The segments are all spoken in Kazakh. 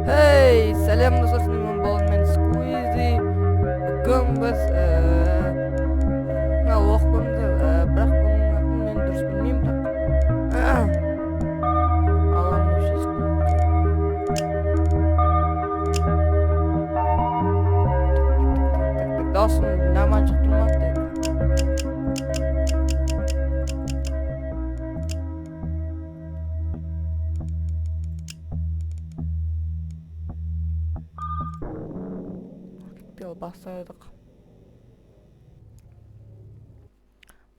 Hey, сәлем достар, мен Сквизи. Бүгін біз мына оқуымды, бірақ бұның атын мен дұрыс білмеймін, бірақ алам нөшесін даусым наман шығып тұрмады.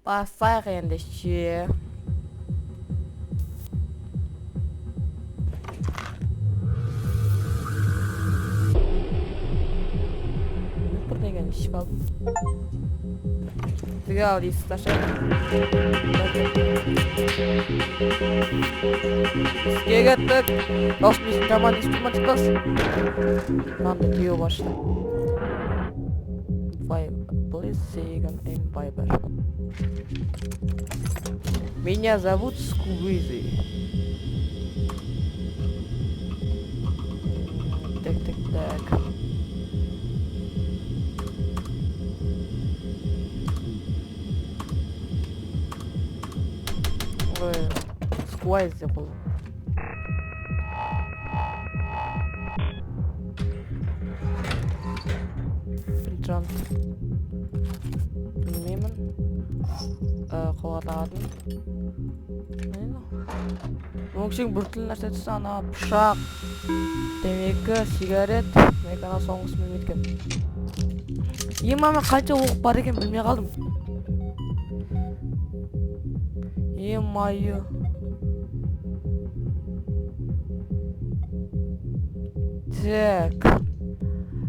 Басайық ендеше. Бірдеңені ішіп алдым. Сізге ал дейсіз ташайық. Бізге кеттік. Досым есін команда инструментикас. Мынандай түйе башты. Блэссиган Эмбайбер. Меня зовут Сквизи. Так. Ой, Сквизи бұл. Прижант. Білмеймін. Қолатадым. Өңшің бүртілін нәрсетісі ана пышақ, темекі, сигарет, мен ана соңғысы білмейді екен. Мен қанша оқып бар екен білмей қалдым. Майы. Так.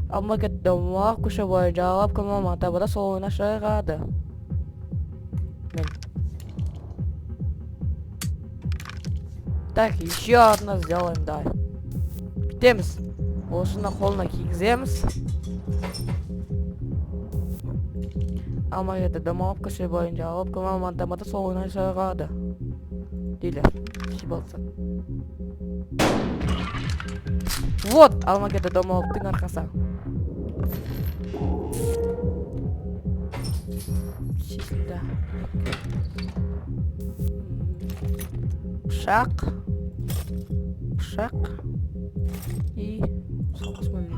Алма кеттім ақ, көше бойы жағалап, күлмі маңтабыда сол ойына шығады. Так, еще одно сделаем, да. Бітеміз. Осыны қолына кигіземіз. Алма кетті домалап, көше бойын жағалап, күлмі маңтабыда сол ойына шығады. Дейлер. Ши болса. Вот, алма кетті домалаптың арқасы. Чисто. Пышақ и соғыс мөлі.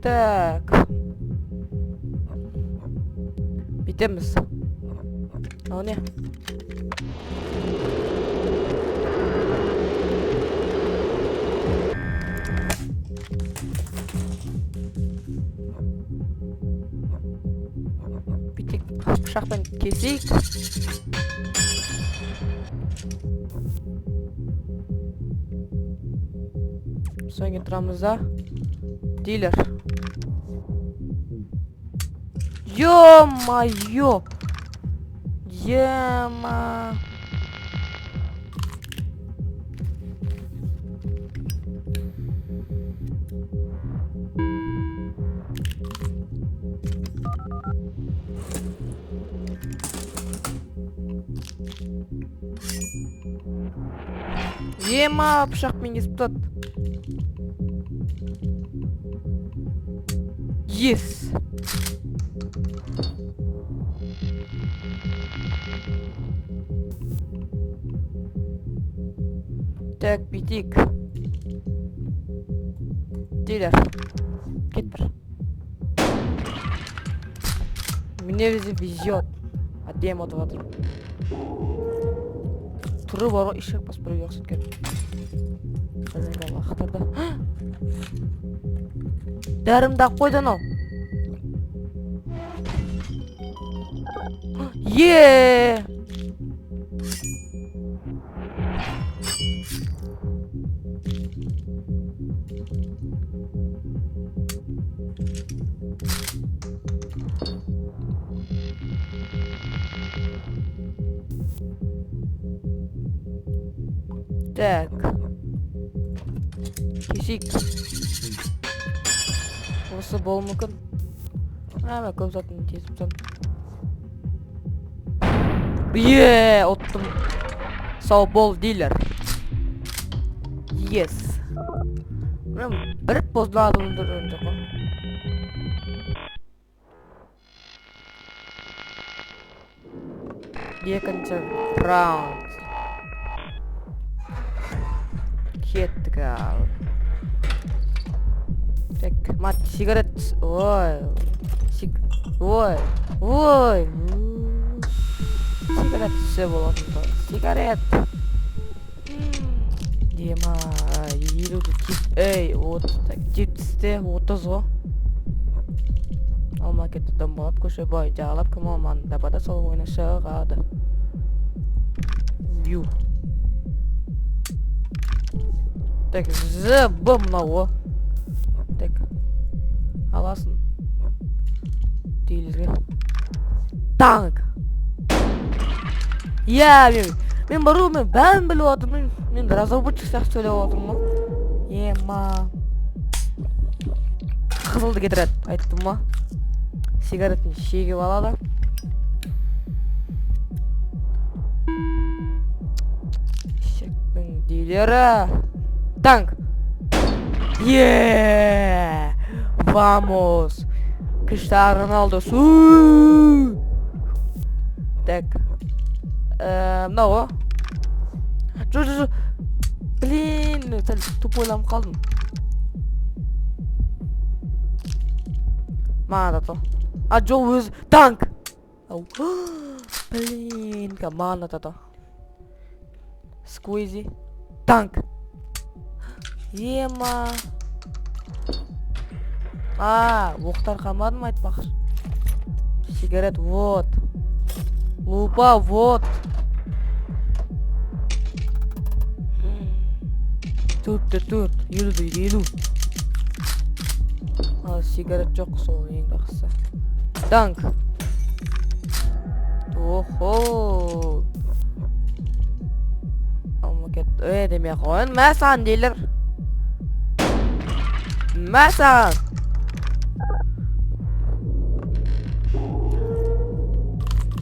Так. Бітеміз. Ал не? Бітек пышақпен кесейік. Соң тұрамызда. Дилер. Ё-моё! Ема! Ема, пышақ мен кесіп тұтады. Yes! Так, битик. Дилер. Кет бір. Мне везет. Әдем отырғатыр. Тұры бары ішек бас бір өксін кет. Қазанға лақтырды. Дәрімді ақ қойды анау. Еее! Так. Кисик. Осы болуы мүмкін. Көп затын тесіп сан. Оттым. Сау бол, дилер. Yes. Бір поздады өндірген жоқ. Екінші раунд. Кеттік ал. Так, мат, сигарет. Ой. Сигарет все болатын. Сигарет. Дема, елуді жетісте 30 ғо. Алма кетті домбалап көше бой жағалап кім алманы табада сол ойына шығады. Ю. Так, зыбы мынау. Так, аласын. Дейлерге. Танк. Мен бару, мен бәрін біліп отырмын. Мен разработчик сияқты сөйлеп отырмын ғой. Ема. Қызылды кетіреді, айттым ма? Сигаретін шегіп алады. Шектің дейлері. Танк. Vamos. Cristiano Ronaldo. Так. Мынау. Жо. Блин, сәл тупойланып қалдым. Мана то. Жо өз танк. Блин, мана то. Сквизи. Танк. Ема. Оқтар қалмады ма айтпақшы. Сигарет, вот. Лупа, вот. Төрт, елу. Сигарет жоқ сол ең жақсы. Танк. Охо. Алмакет. Демей қойын. Мәсан дейлер. Мәсан.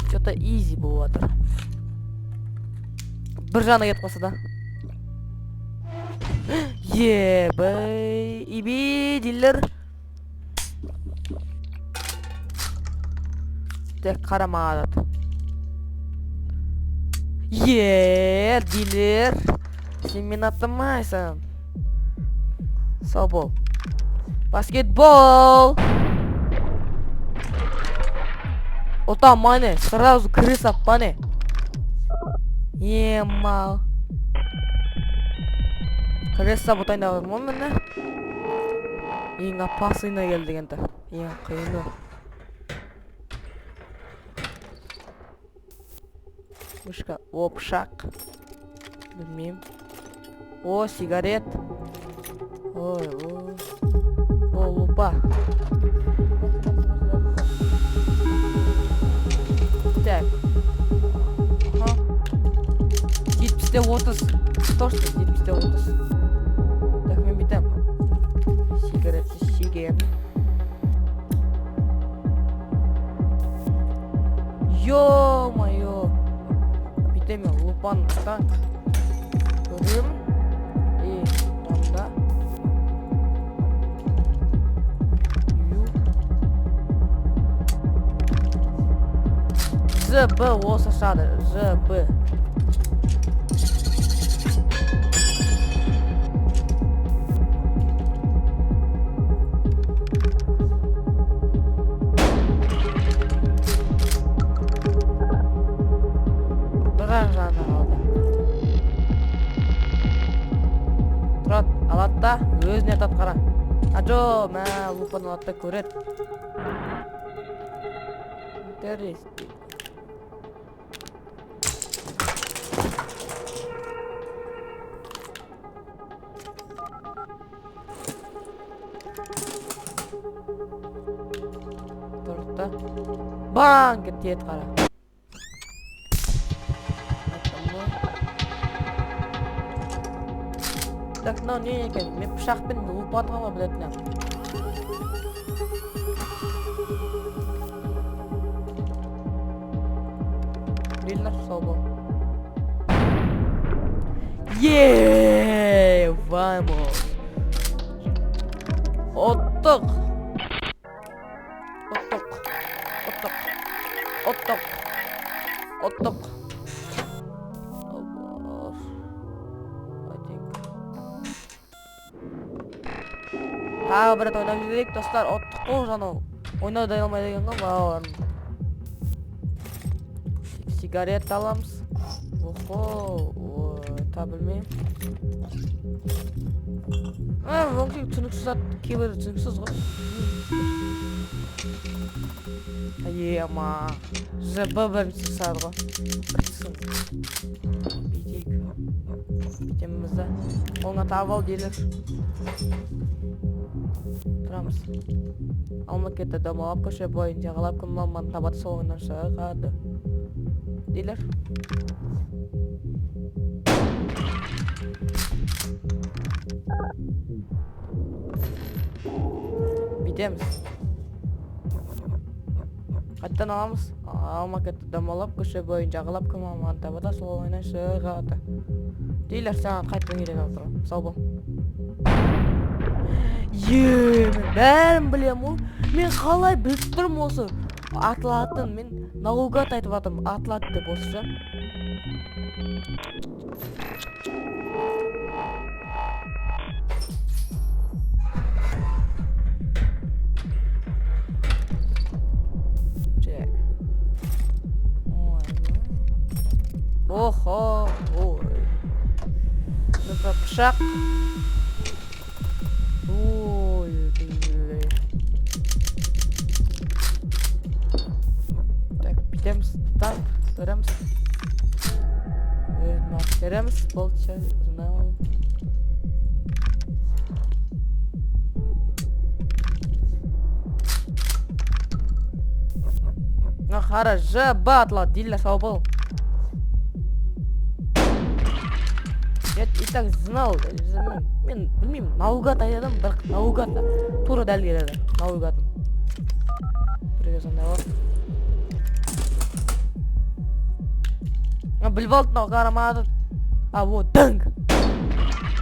Что-то изи болады. Бір жаны кетіп қалса да. Ебай. Иби дейлер. Тек қарамағадат. Дейлер. Сен мен аттамайсың. Сау бол. Баскетбол. Ота мане, сразу крыса пане. Ема. Крыса бұтайында бар ма мені? Ең апасына келді енді. Ең қиыны. Мышка, опшак. Білмейм. О, сигарет. Ой. О, лупа. Так. 70-те 30. Точно 70-те 30. Так, мен бітем. Сигаретті шеген. Ё-моё. Бітем мен лупан. Көрем. Онда. ЗБ осы шады. ЗБ. Бірақ жаны қалды. Тұрат, алатта өзіне тат қара. Жо, мә, лупан алатта көрет. Террорист. Bang кетеді қара. Так, мынау не екен? Мен пышақпен лупатыға ма білетін ем. Yeee, vamos. Отдық. Тағы бір рет ойнап жіберейік достар. Оттық қой жанау. Ойнау да алмайды екен ғой балаларым. Сигарет аламыз. Охо, табылмеймін. Өңкей түсініксіз ат, кейбір түсініксіз ғой. Ема, жб бірінші сар ғой. Біртісін. Бейтейік. Бейтемімізді. Оңа табы ал дейлер. Тұрамыз. Алмы кетті домалап көше бойын жағалап күн маманы табаты соғынан шығады. Дейлер. Бейтеміз. Қайттан аламыз. Алма кетті домалап көше бойын жағалап күн маманы табаты соғынан шығады. Дейлер саған қайттан келен отырым. Сау бол. Мен бәрін білем ол. Мен қалай біліп тұрмын осы атылатын. Мен наугад айтып атырмын. Атылады деп осы жа. Джек. Охо. Ой. Это пшак. Так, береміз. Береміз, болча, знал. Қара, жаба атылады, дейлі сау бол. Я и так знал, мен білмеймін, наугад айтадым, бірақ наугад да. Тура дәл келеді, наугадым. Біреге сондай бар. Біліп алдын қарамады. Вот, дәңг.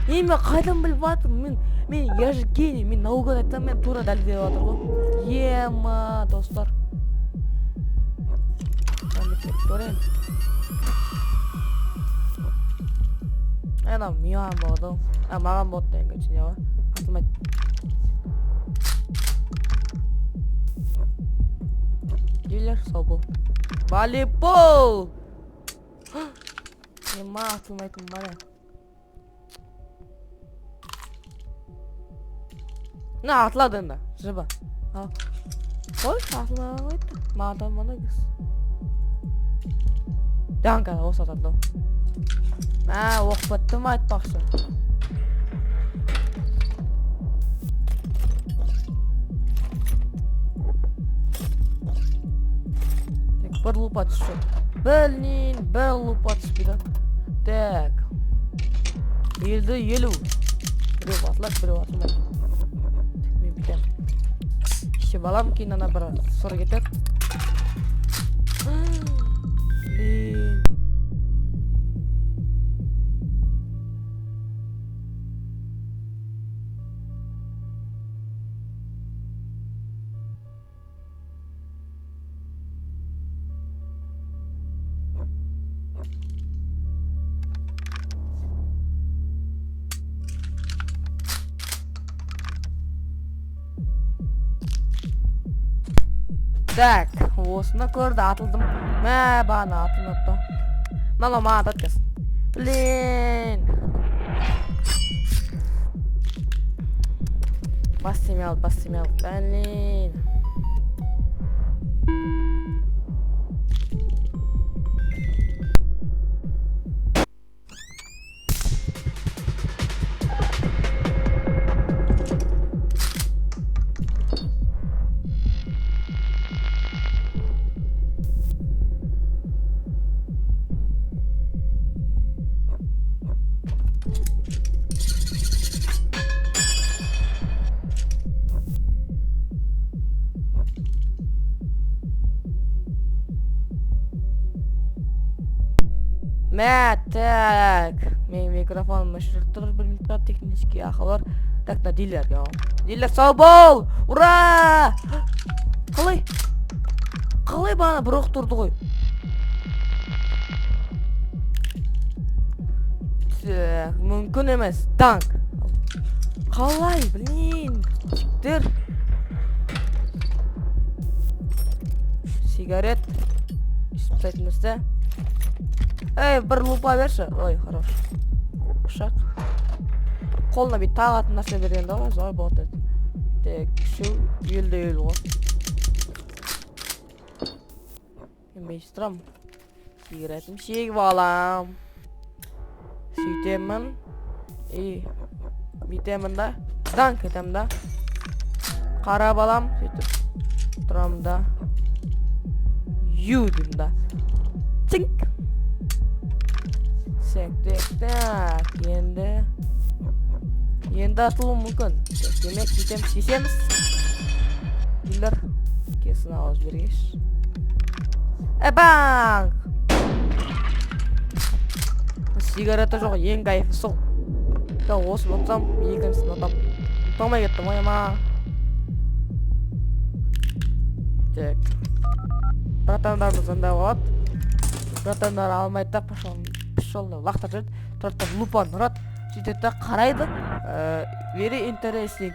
Мен қайдан біліп атырмын? Мен я же гений, мен наугад айтсам, мен тура дәл келіп атыр ғой. Ема, достар. Көрейін. Әна, миян болады. Маған болды дәңгі үшіне ғой. Атылмайды. Дейлер, сау бол. Волейбол! Ема атылмайтын бара. Атылады енді, жыба. Қой, атылмаған қойды. Мағадан мұны кіз. Даңға, осы атады. Оқ бітті ма айтпақшы. Бір лупа түсі. Білнен, бір лупа түспейді. Так. Елді елу. Біреу батылады, біреу атылмайды. Мен бітем. Ще балам кейін ана бір сұр кетеді. Так, осыны көрді, атылдым. Бана атылмапты. Мала ма атат кез. Блин. Бас семел. Блин. Так. Менің микрофоным өшіріп тұр, 1 минутқа технический ақаулар. Так, на дилерге. Дилер сау бол! Ура! Қалай? Қалай бана бір оқ тұрды ғой? Мүмкін емес. Данк. Қалай? Блин. Жіктер. Сигарет. Испытать нәрсе. Эй, бір лупа берші. Ой, хорош. Пышақ. Қолына бей тағатын нәрсе берген да ғой, зой болады. Тек, шу, елді ел ғой. Мен бейстірам. Сигаретім шегіп алам. Сөйтемін. Бүйтемін да. Данк етем да. Қарап алам. Сөйтіп. Тұрам да. Юдым да. Тинк. Так, енді атылу мүмкін. Демек, бүйтем шешеміз. Дилер. Кесін ауыз бергеш. Банк! Сигарета жоқ, ең кайфы сол. Осы ұтсам, екіншісін ұтам. Ұтамай кеттім, ойыма. Так. Братандарымыз анда болады. Братандар алмайды да, пішолны лақтар жүрді. Тұраттан лупан ұрады. Сөйтетті қарайды. Very interesting.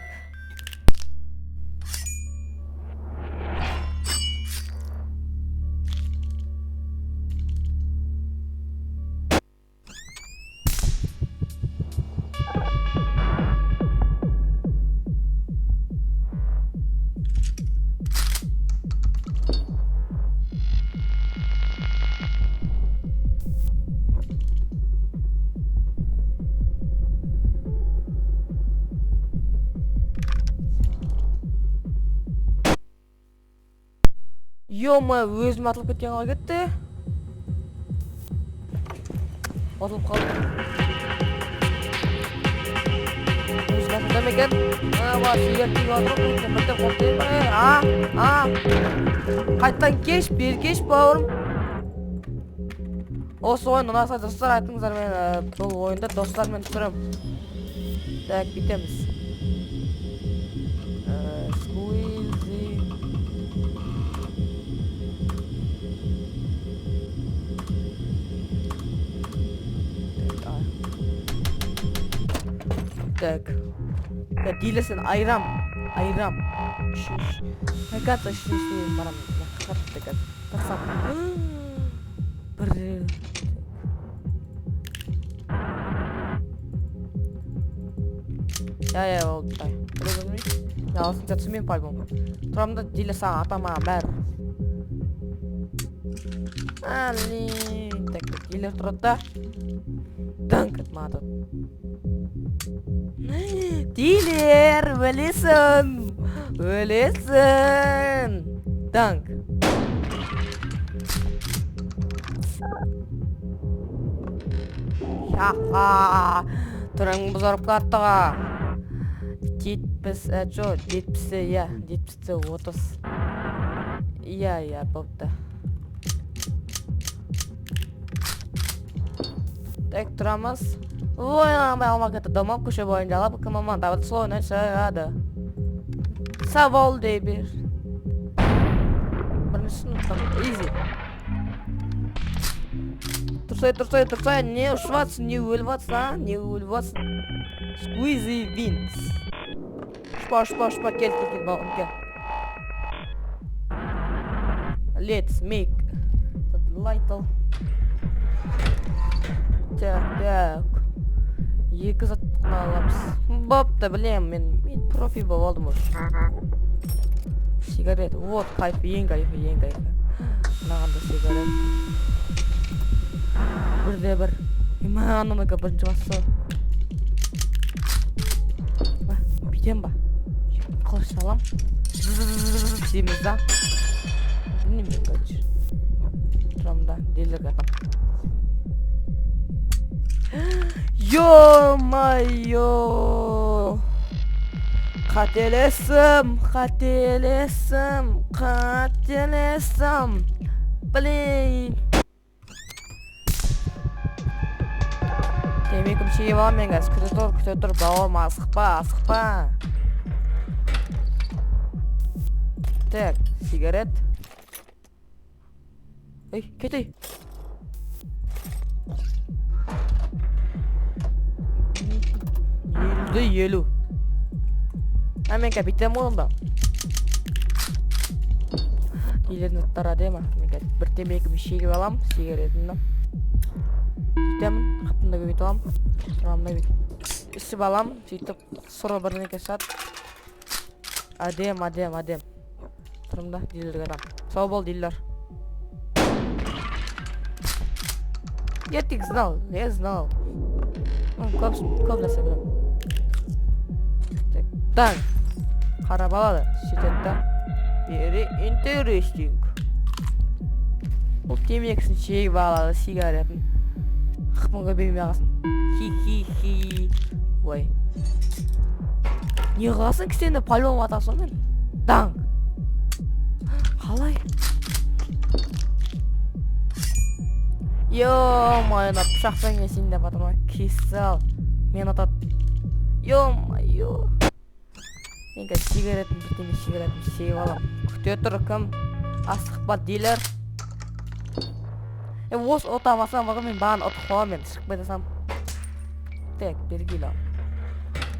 Йома, өзім атылып кеткен қалай кетті. Атылып қалды. Өзім атылдам екен. Сигарет атырып, бірден қоптайын. Қайттан кеш, бер кеш бауырым. Осы ойын ұнаса достар айтыңыздар, мен бұл ойында достармен тұрым. Так, бітеміз. Так. Дилесін айрам. Қайқатса үшіншісіне барам. Қақатты кәд. Тақсам. Бір. Я, болды. Біле алсын жәтсімен пальбом. Тұрамда Дилес аға атамаған бәрі. Так, Дилер тұрады да. Данк атмады. Дилер, өлесін! Данк. Шақа! Тұрың бұзарып қаттыға. 70-30. Иә, бопты. Так, тұрамыз. Ойнамай алмақ етті домап көше бойынша алап, кімаман дабыды слойынан шығады. Савол дей бер. Біріншісін ұттам. Изи. Тұрсай. Не ұшватсың, не өлватсың, Squeezy wins. Шпа, кел, бауырым, кел. Let's make little. Так. Екі заттықны аламыз. Бопты, білем, мен профи болып алдым осы. Сигарет, вот, кайфы, ең кайфы. Нағанда сигарет. Бірде-бір. Ананыңа бірінші басы. Бүйтем ба? Қылыш салам. Дейміз да. Білмеймін, короче. Тұрамда, дейлерге атам. Ё-майо! Қателесім. Блин. Темекім шегіп аламын мен қазір. Күте тұр, бауырым, асықпа. Так, сигарет. Ей, кетей. Елу. Мен капитан болдым. Елерін ұттар әдемі. Мен қазір бір темекім шегіп аламын, сигаретімді. Сөйтемін, қаптымда көбейт аламын. Тұрамда үсіп аламын, сөйтіп сұры бірдеңке шығады. Әдем. Тұрымда дилерге адам. Сау бол, дилер. Я знал. Көп нәрсе білем. Так, қарап алады. Сөйтеді. Very interesting. Бұл темекісін шегіп алады, сигаретін. Қықпынға беймей ағасын. Хи. Ой. Не қыласын кісенді пальон атасың мен? Данг. Қалай? Йо-майына пышақпен кесейін деп атырма. Кесал. Мен атады. Йо-майо. Мен қазір сигаретін сигаретін алам. Күте тұр кім? Асықпа дилер. Осы отамасам бағым мен бағын отық қоғам мен шықпай десам. Так, бергел ал.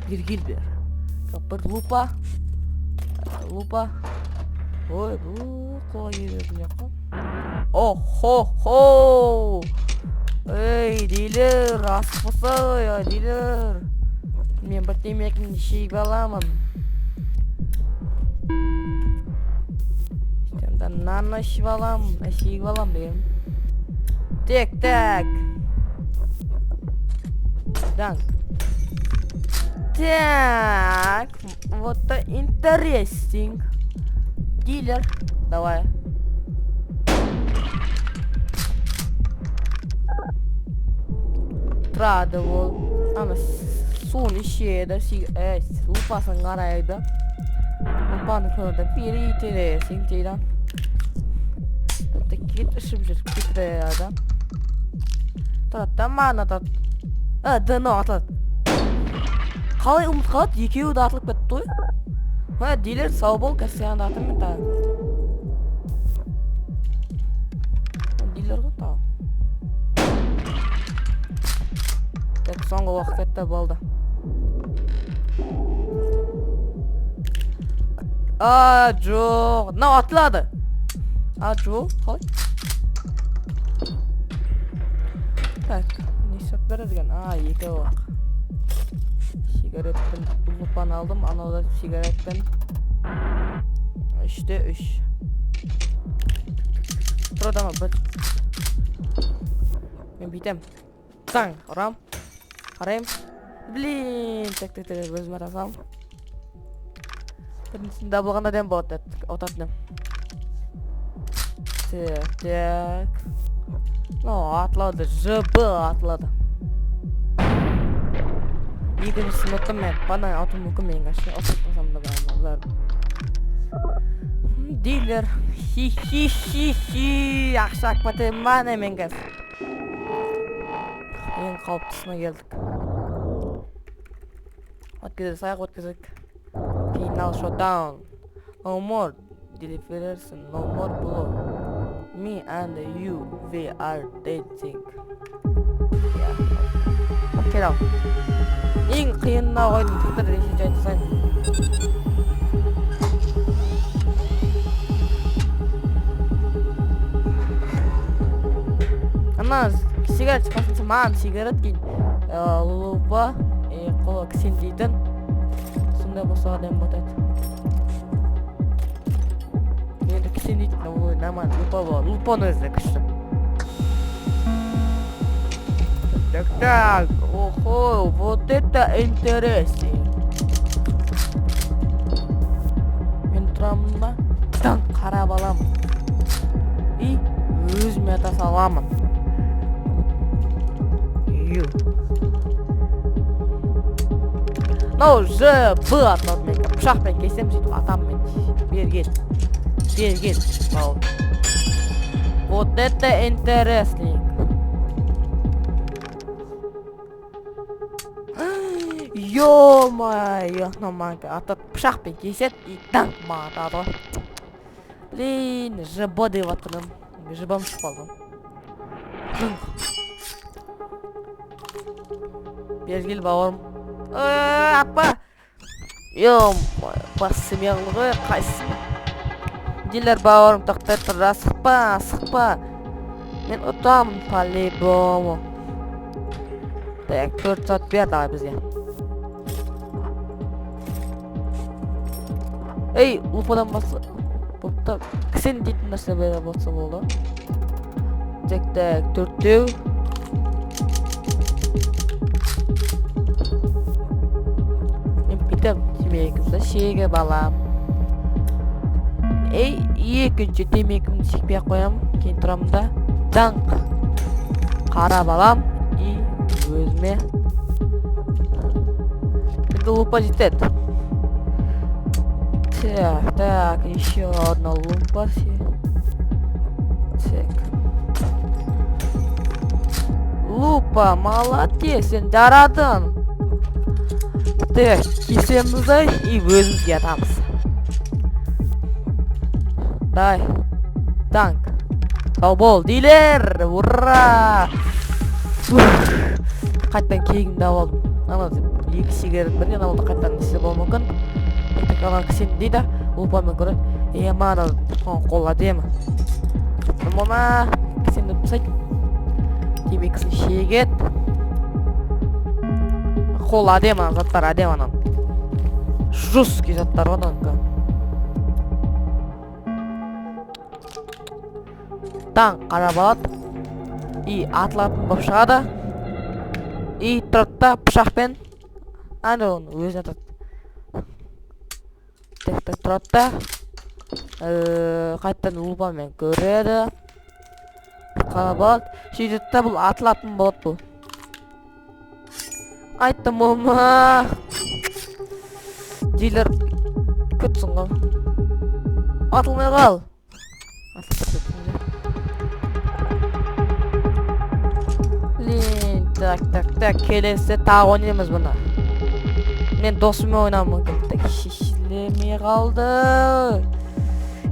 Бергел бер. Бір лупа. Ой, бұл қола келетін жаққа. О-хо-хо! Ей, дилер, асықпаса ой, дилер. Мен бір темекімді шегіп аламын. Наны шегіп алам деген. Так. Так. Вот это интересting. Дилер, давай. Тұрады ол. Ана суын ішеді. Лупасын қарайды. Лупаны көрді. Бері интересting дейді. Кет ішіп жүр, кетіреді. Тұрады, маған атады. Дыны атылады. Қалай ұмыт қалады? Екеуі да атылып кетті той. Дилер, сау бол, кәсіғанды атым мен тағы. Дилер ғой тағы. Так, соңғы уақытта болды. Жоқ. Нау атылады. Жоқ, қалай? Так, не сәт бәрі деген? Екі уақ. Сигаретпен лупан алдым, анауда сигаретпен 3-те 3. Тұрады ма, бір. Мен бейтем. Таң, ұрам. Қарайым. Блин, так, өзім атасам. Бірінсін дабылғанда дем болады, отатыным. Так. Атылады, жыбы атылады. Екіншісін ұттым мен. Бана атым мүмкін мен қашын. Отып қасамды бағандар. Дилер. Хи. Ақша ақпаты мане мен қаз. Ең қауіптісіне келдік. Өткізік. Final showdown. No more deliverers, no more blow. Me and you, we are dating. Get out. Ең қиынна ойдың тіктір рейші жайды сайын. Ана сигарет шықпасыншы маған сигарет кейін лупа қолы кісен дейтін. Сондай болса адам батайды. Енді кісен дейтін, ой, наман лупа бол. Лупаны өзі күшті. Так, охо, вот это интересно. Мен тұрамын ба? Таң қарап аламын. И өзіме ата саламын. Ю. Мынау Ж-Б атылады мен. Пышақпен кесем сөйтіп атамын мен. Бер кел. Вот это интересный. Ё-моё, намайка атат пышақпен кесет и танк маған атады ғой. Блин, ЖБ деп атқаным. ЖБ-м шығып қалды. Бері кел бауырым. Апа! Ё-моё, бассымен ғой, қайсың? Дилер бауырым, тоқтай тұр, асықпа. Мен ұтамын по-любому. Так, 4 саат бер давай бізге. Ей, лупадан басы. Бұлтта кісен дейтін нәрсе бәрі болса болды. Так, 4-теу. Мен бітім темекімді шеге балам. Ей, екінші темекімді шекпей қоям. Кейін тұрамында даңқ. Қара балам. И өзіме. Енді лупа жетеді. Так, еще одна лупа. Так. Лупа, молодец, сен жарадың. Так, кесемізді и өзімізге атамыз. Дай, танк. Сау бол, дейлер, ура! Қайттан кегімді алдым. Екі сигарет бірден алды, қайттан несі бол мүмкін. Ана кісен дейді, лупамен көреді. Мана қола демі. Мұна кісен өтпісайды. Темекісін шегет. Қола демі, заттар әдем анан. Жұрскі заттар одан. Таң қара балат. И атылатын боп шығады. И тұртта пышақпен. Әні оны өзіне атады. Так, тұртта. Қайттан лупамен көреді. Қара балат. Сөйтетті бұл атылатын болады бұл. Айттым ома. Дейлер көтсің ғой. Атылмай қал. Так, келесі тағы ойнаймыз бұны. Мен досыммен ойнамын мүмкін. Так, шешілемей қалды.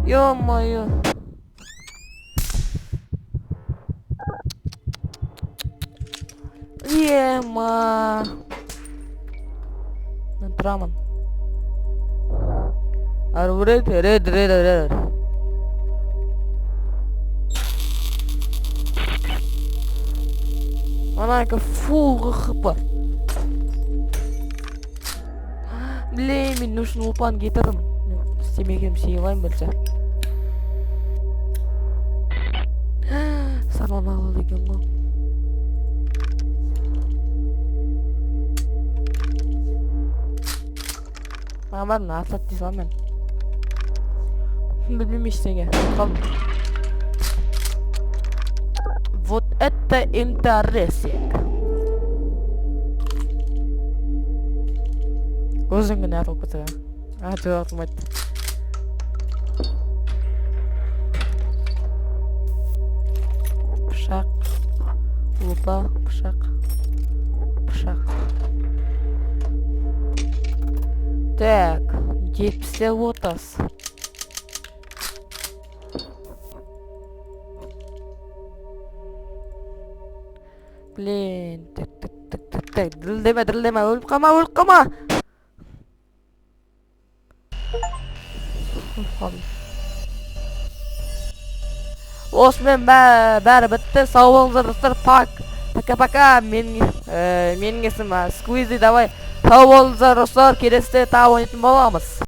Ё-моё. Ема. Мен тұрамын. Ред. Анайка фулғы қыпыр. Блей, мен үшін ұлпан кетірім. Істемегем сейлайым білсе. Сарман ағыл деген ғой. Мағамарын атлат дейсам мен. Білмем ештеңе. Қалдым. Вот это интересик. Өзің күні атылып кетті. Жоқ атылмайды. Пышақ. Лупа, пышақ. Так, 70-30. Блин, так, дірілдеме, өліп қама. Осымен бәрі бітті, сау болыңыздар достар, пока, менің есім Сквизи, давай, сау болыңыздар достар, келесіде тағы ойнайтын боламыз.